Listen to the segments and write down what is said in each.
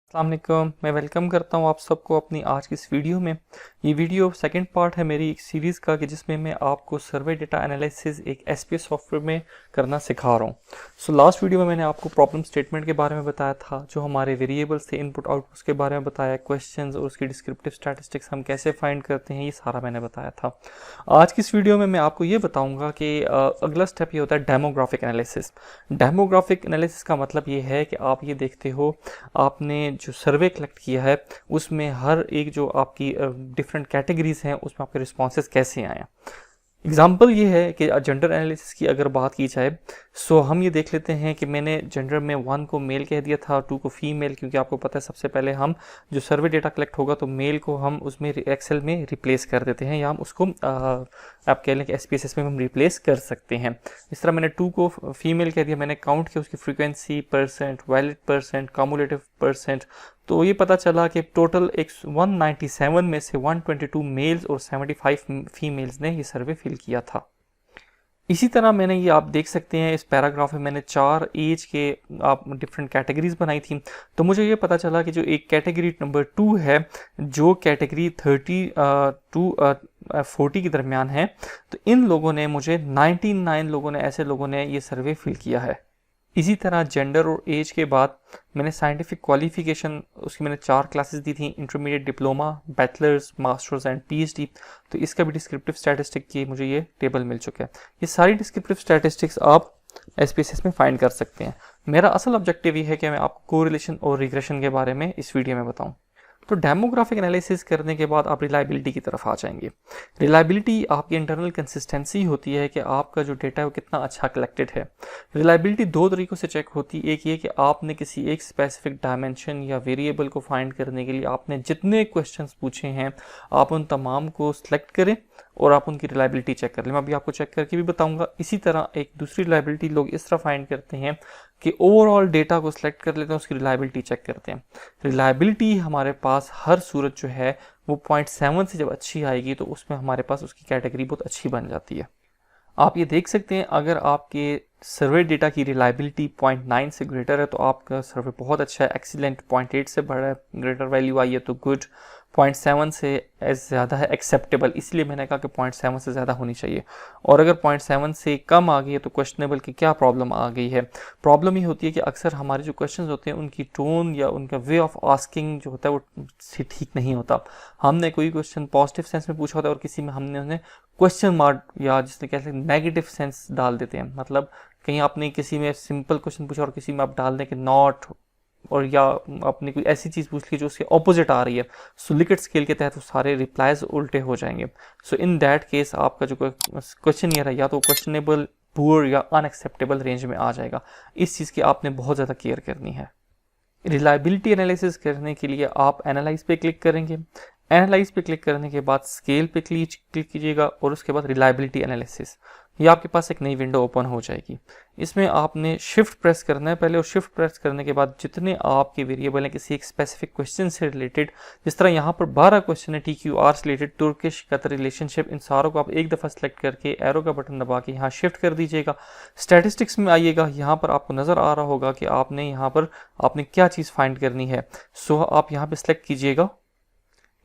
अस्सलाम वालेकुम। मैं वेलकम करता हूँ आप सबको अपनी आज की इस वीडियो में। ये वीडियो सेकंड पार्ट है मेरी एक सीरीज़ का कि जिसमें मैं आपको सर्वे डेटा एनालिसिस एक एसपीएस सॉफ्टवेयर में करना सिखा रहा हूँ। लास्ट वीडियो में मैंने आपको प्रॉब्लम स्टेटमेंट के बारे में बताया था, जो हमारे वेरिएबल्स थे, इनपुट आउटपुट्स के बारे में बताया, क्वेश्चंस और उसकी डिस्क्रिप्टिव स्टैटिस्टिक्स हम कैसे फाइंड करते हैं, ये सारा मैंने बताया था। आज की इस वीडियो में मैं आपको ये बताऊँगा कि अगला स्टेप ये होता है डेमोग्राफिक एनालिसिस। डेमोग्राफिक एनालिसिस का मतलब ये है कि आप ये देखते हो आपने जो सर्वे कलेक्ट किया है उसमें हर एक जो आपकी डिफरेंट कैटेगरीज हैं उसमें आपके रिस्पॉन्सेज कैसे आए हैं। एग्जाम्पल ये है कि जेंडर एनालिसिस की अगर बात की जाए हम ये देख लेते हैं कि मैंने जेंडर में 1 को मेल कह दिया था, 2 को फीमेल, क्योंकि आपको पता है सबसे पहले हम जो सर्वे डेटा कलेक्ट होगा तो मेल को हम उसमें एक्सेल में रिप्लेस कर देते हैं, या हम उसको आप कह लें कि एसपीएसएस में हम रिप्लेस कर सकते हैं। इस तरह मैंने 2 को फीमेल कह दिया, मैंने काउंट किया उसकी frequency percent, valid percent, cumulative percent, तो ये पता चला कि टोटल 197 में से 122 मेल्स और 75 फीमेल्स ने ये सर्वे फिल किया था। इसी तरह मैंने ये आप देख सकते हैं इस पैराग्राफ में मैंने 4 एज के आप डिफरेंट कैटेगरीज बनाई थी। तो मुझे ये पता चला कि जो एक कैटेगरी नंबर 2 है, जो कैटेगरी 30 टू 40 के दरमियान है, तो इन लोगों ने मुझे 99 लोगों ने ऐसे लोगों ने ये सर्वे फिल किया है। इसी तरह जेंडर और एज के बाद मैंने साइंटिफिक क्वालिफिकेशन उसकी मैंने 4 क्लासेस दी थी, intermediate, diploma, bachelors, masters and PhD. तो इसका भी डिस्क्रिप्टिव स्टैटिस्टिक की मुझे ये टेबल मिल चुका है। ये सारी डिस्क्रिप्टिव स्टैटिस्टिक्स आप एसपीएसएस में फाइंड कर सकते हैं। मेरा असल ऑब्जेक्टिव ये है कि मैं आपको कोरिलेशन और रिग्रेशन के बारे में इस वीडियो में बताऊं। तो डेमोग्राफिक एनालिसिस करने के बाद आप रिलायबिलिटी की तरफ आ जाएंगे। रिलायबिलिटी आपकी इंटरनल कंसिस्टेंसी होती है कि आपका जो डेटा है वो कितना अच्छा कलेक्टेड है। रिलायबिलिटी 2 तरीकों से चेक होती है। एक ये कि आपने किसी एक स्पेसिफिक डायमेंशन या वेरिएबल को फाइंड करने के लिए आपने जितने क्वेश्चंस पूछे हैं आप उन तमाम को सिलेक्ट करें और आप उनकी रिलायबिलिटी चेक कर लें। मैं अभी आपको चेक करके भी बताऊंगा। इसी तरह एक दूसरी रिलायबिलिटी लोग इस तरह फाइंड करते हैं कि ओवरऑल डेटा को सिलेक्ट कर लेते हैं, उसकी रिलायबिलिटी चेक करते हैं। रिलायबिलिटी हमारे पास हर सूरत जो है वो 0.7 से जब अच्छी आएगी तो उसमें हमारे पास उसकी कैटेगरी बहुत अच्छी बन जाती है। आप ये देख सकते हैं अगर आपके सर्वे डेटा की रिलायबिलिटी 0.9 से ग्रेटर है तो आपका सर्वे बहुत अच्छा है, एक्सीलेंट। 0.8 से बड़ा है, ग्रेटर वैल्यू आई है तो गुड। 0.7 से ज़्यादा है एक्सेप्टेबल, इसलिए मैंने कहा कि 0.7 से ज़्यादा होनी चाहिए। और अगर 0.7 से कम आ गई है तो क्वेश्चनेबल की क्या प्रॉब्लम आ गई है। प्रॉब्लम ये होती है कि अक्सर हमारे जो क्वेश्चंस होते हैं उनकी टोन या उनका वे ऑफ आस्किंग जो होता है वो ठीक नहीं होता। हमने कोई क्वेश्चन पॉजिटिव सेंस में पूछा होता है और किसी में हमने उन्हें क्वेश्चन मार्क या जिसने कहते हैं नेगेटिव सेंस डाल देते हैं। मतलब कहीं आपने किसी में सिंपल क्वेश्चन पूछा और किसी में आप डाल दें कि नॉट, और या आपने कोई ऐसी चीज़ पूछ ली जो उसके ऑपोजिट आ रही है, सो लिकट स्केल के तहत वो सारे रिप्लाईज उल्टे हो जाएंगे। सो इन दैट केस आपका जो क्वेश्चन ये है या तो क्वेश्चनेबल, पुअर या अनएक्सेप्टेबल रेंज में आ जाएगा। इस चीज़ की आपने बहुत ज़्यादा केयर करनी है। रिलायबिलिटी एनालिसिस करने के लिए आप एनालाइज पे क्लिक करेंगे। एनालाइज पे क्लिक करने के बाद स्केल पे क्लिक कीजिएगा और उसके बाद रिलायबिलिटी एनालिसिस, ये आपके पास एक नई विंडो ओपन हो जाएगी। इसमें आपने शिफ्ट प्रेस करना है पहले, और शिफ्ट प्रेस करने के बाद जितने आपके वेरिएबल हैं किसी एक स्पेसिफिक क्वेश्चन से रिलेटेड, जिस तरह यहाँ पर 12 क्वेश्चन है TQR से रिलेटेड, तुर्किश कतर रिलेशनशिप, इन सारों को आप एक दफ़ा सेलेक्ट करके एरो का बटन दबा के यहाँ शिफ्ट कर दीजिएगा। स्टैटिस्टिक्स में आइएगा, यहाँ पर आपको नज़र आ रहा होगा कि आपने यहाँ पर आपने क्या चीज़ फाइंड करनी है। आप यहाँ पे सेलेक्ट कीजिएगा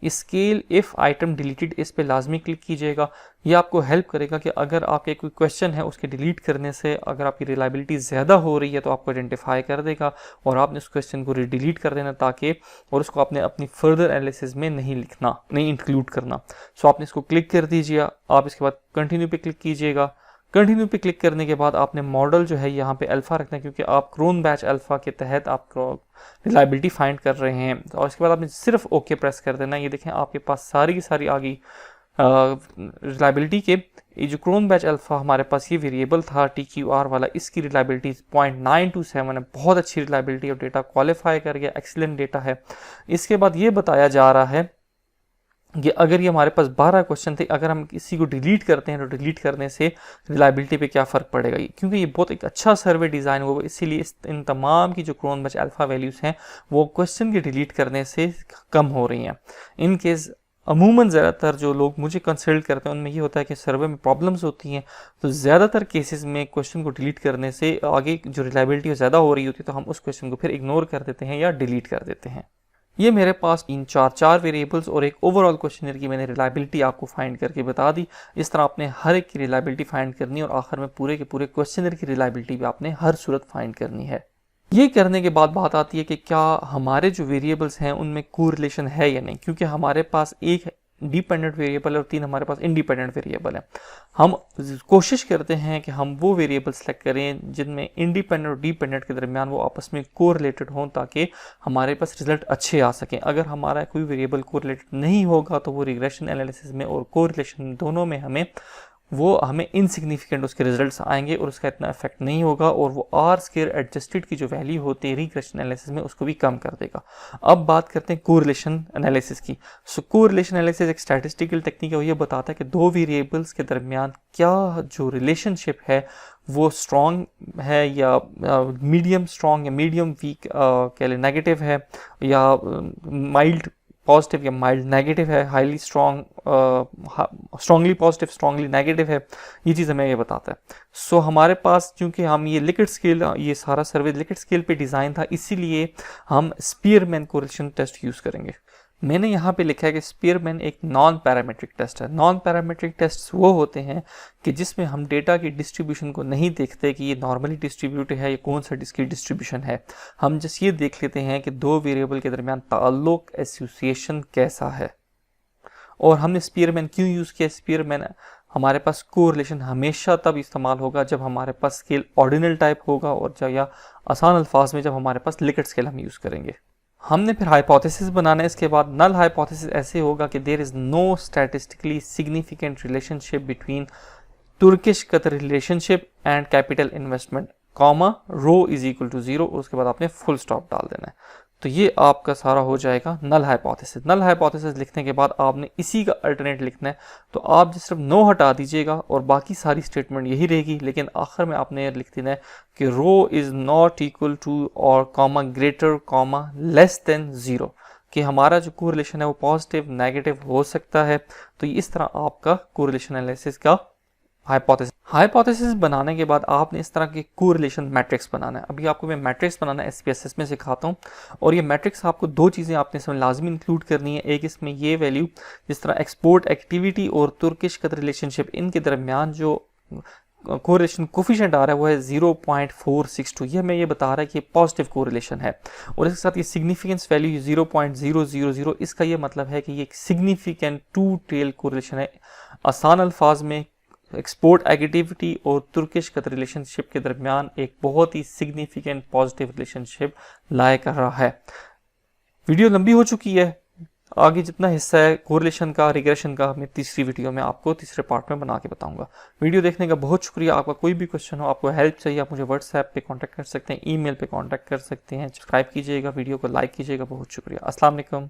स्केल इफ आइटम डिलीटेड, इस पे लाजमी क्लिक कीजिएगा। ये आपको हेल्प करेगा कि अगर आपके कोई क्वेश्चन है उसके डिलीट करने से अगर आपकी रिलायबिलिटी ज़्यादा हो रही है तो आपको आइडेंटिफाई कर देगा और आपने उस क्वेश्चन को डिलीट कर देना, ताकि और उसको आपने अपनी फर्दर एनालिसिस में नहीं लिखना, नहीं इंक्लूड करना। आपने इसको क्लिक कर दीजिए। आप इसके बाद कंटिन्यू पे क्लिक कीजिएगा। कंटिन्यू पे क्लिक करने के बाद आपने मॉडल जो है यहाँ पे अल्फा रखना है, क्योंकि आप क्रोन बैच अल्फा के तहत आप रिलायबिलिटी फाइंड कर रहे हैं। और इसके बाद आपने सिर्फ ओके प्रेस कर देना। ये देखें आपके पास सारी की सारी आ गई रिलायबिलिटी के। ये जो क्रोन बैच अल्फा हमारे पास ये वेरिएबल था TQR वाला, इसकी रिलायबिलिटी 0.927 है, बहुत अच्छी रिलायबिलिटी और डेटा क्वालिफाई कर गया, एक्सीलेंट डेटा है। इसके बाद ये बताया जा रहा है कि अगर ये हमारे पास 12 क्वेश्चन थे, अगर हम किसी को डिलीट करते हैं तो डिलीट करने से रिलायबिलिटी पे क्या फ़र्क पड़ेगा, क्योंकि ये बहुत एक अच्छा सर्वे डिज़ाइन हुआ, इसीलिए इन तमाम की जो क्रोन बैच अल्फ़ा वैल्यूज़ हैं वो क्वेश्चन के डिलीट करने से कम हो रही हैं। इन केस अमूमन ज़्यादातर जो लोग मुझे कंसल्ट करते हैं उनमें ये होता है कि सर्वे में प्रॉब्लम्स होती हैं, तो ज़्यादातर केसेस में क्वेश्चन को डिलीट करने से आगे जो रिलायबिलिटी ज़्यादा हो रही होती है तो हम उस क्वेश्चन को फिर इग्नोर कर देते हैं या डिलीट कर देते हैं। ये मेरे पास चार वेरिएबल्स और एक ओवरऑल क्वेश्चनर की मैंने रिलायबिलिटी आपको फाइंड करके बता दी। इस तरह आपने हर एक की रिलायबिलिटी फाइंड करनी है और आखिर में पूरे के पूरे क्वेश्चनर की रिलायबिलिटी भी आपने हर सूरत फाइंड करनी है। ये करने के बाद बात आती है कि क्या हमारे जो वेरिएबल्स हैं उनमें कोरिलेशन है या नहीं, क्योंकि हमारे पास एक डिपेंडेंट वेरिएबल और 3 हमारे पास इंडिपेंडेंट वेरिएबल है। हम कोशिश करते हैं कि हम वो वेरिएबल सेलेक्ट करें जिनमें इंडिपेंडेंट और डिपेंडेंट के दरमियान वो आपस में कोरिलेटेड हों ताकि हमारे पास रिजल्ट अच्छे आ सकें। अगर हमारा कोई वेरिएबल कोरिलेटेड नहीं होगा तो वो रिग्रेशन एनालिसिस में और कोरिलेशन दोनों में हमें इनसिग्निफिकेंट उसके रिजल्ट्स आएंगे और उसका इतना इफेक्ट नहीं होगा और वो आर स्क्वायर एडजस्टेड की जो वैल्यू होती है रिग्रेशन एनालिसिस में उसको भी कम कर देगा। अब बात करते हैं कोरिलेशन एनालिसिस की। सो कोरिलेशन एनालिसिस एक स्टैटिस्टिकल टेक्निक है और ये बताता है कि दो वेरिएबल्स के दरमियान क्या जो रिलेशनशिप है वो स्ट्रॉन्ग है या मीडियम स्ट्रॉन्ग या मीडियम वीक कह लें नेगेटिव है या माइल्ड पॉजिटिव या माइल्ड नेगेटिव है, highly strongly positive strongly negative है। ये चीज़ हमें ये बताता है। सो हमारे पास चूंकि हम ये लिकेट स्केल, ये सारा सर्वे लिकेट स्केल पे डिज़ाइन था, इसीलिए हम स्पीयरमैन कोरिलेशन टेस्ट यूज़ करेंगे। मैंने यहाँ पे लिखा है कि स्पीयरमैन एक नॉन पैरामेट्रिक टेस्ट है। नॉन पैरामेट्रिक टेस्ट वो होते हैं कि जिसमें हम डेटा की डिस्ट्रीब्यूशन को नहीं देखते कि ये नॉर्मली डिस्ट्रीब्यूटेड है या कौन सा इसकी डिस्ट्रीब्यूशन है। हम जस्ट ये देख लेते हैं कि दो वेरिएबल के दरमियान ताल्लुक एसोसिएशन कैसा है। और हमने स्पीयरमैन क्यों यूज़ किया? स्पीयरमैन हमारे पास कोरिलेशन हमेशा तब इस्तेमाल होगा जब हमारे पास स्केल ऑर्डिनल टाइप होगा और या आसान अल्फाज में जब हमारे पास लिकेट स्केल हम यूज़ करेंगे। हमने फिर हाइपोथेसिस बनाना है। इसके बाद नल हाइपोथेसिस ऐसे होगा कि there is no statistically significant relationship between Turkish Qatar relationship and capital investment comma rho is equal to 0। उसके बाद आपने फुल स्टॉप डाल देना है। तो ये आपका सारा हो जाएगा नल हाइपोथेसिस। नल हाइपोथेसिस लिखने के बाद आपने इसी का अल्टरनेट लिखना है। तो आप सिर्फ नो हटा दीजिएगा और बाकी सारी स्टेटमेंट यही रहेगी, लेकिन आखिर में आपने लिख देना है कि rho is not equal to और comma greater comma less than 0, कि हमारा जो कोरिलेशन है वो पॉजिटिव नेगेटिव हो सकता है। तो इस तरह आपका कोरिलेशन एनालिसिस का हाइपोथेसिस बनाने के बाद आपने इस तरह के कोरिलेशन मैट्रिक्स बनाना है। अभी आपको मैं मैट्रिक्स बनाना SPSS में सिखाता हूँ और ये मैट्रिक्स आपको दो चीज़ें आपने इसमें लाजमी इंक्लूड करनी है। एक इसमें ये वैल्यू जिस तरह एक्सपोर्ट एक्टिविटी और तुर्किश कतर रिलेशनशिप, इनके दरमियान जो कोरिलेशन कोफिशिएंट आ रहा है वो है 0.462। ये हमें ये बता रहा है कि पॉजिटिव कोरिलेशन है। और इसके साथ ये सिग्निफिकेंस वैल्यू 0.000, इसका ये मतलब है कि ये एक सिग्निफिकेंट टू टेल कोरिलेशन है। आसान अल्फाज में एक्सपोर्ट एक्टिविटी और तुर्किश कतर रिलेशनशिप के दरमियान एक बहुत ही सिग्निफिकेंट पॉजिटिव रिलेशनशिप लाया कर रहा है। वीडियो लंबी हो चुकी है, आगे जितना हिस्सा है कोरिलेशन का रिग्रेशन का मैं तीसरी वीडियो में आपको तीसरे पार्ट में बना के बताऊंगा। वीडियो देखने का बहुत शुक्रिया। आपका कोई भी क्वेश्चन हो, आपको हेल्प चाहिए, आप मुझे व्हाट्सएप पे कांटेक्ट कर सकते हैं, ईमेल पे कांटेक्ट कर सकते हैं। सब्सक्राइब कीजिएगा, वीडियो को लाइक कीजिएगा। बहुत शुक्रिया। अस्सलाम वालेकुम।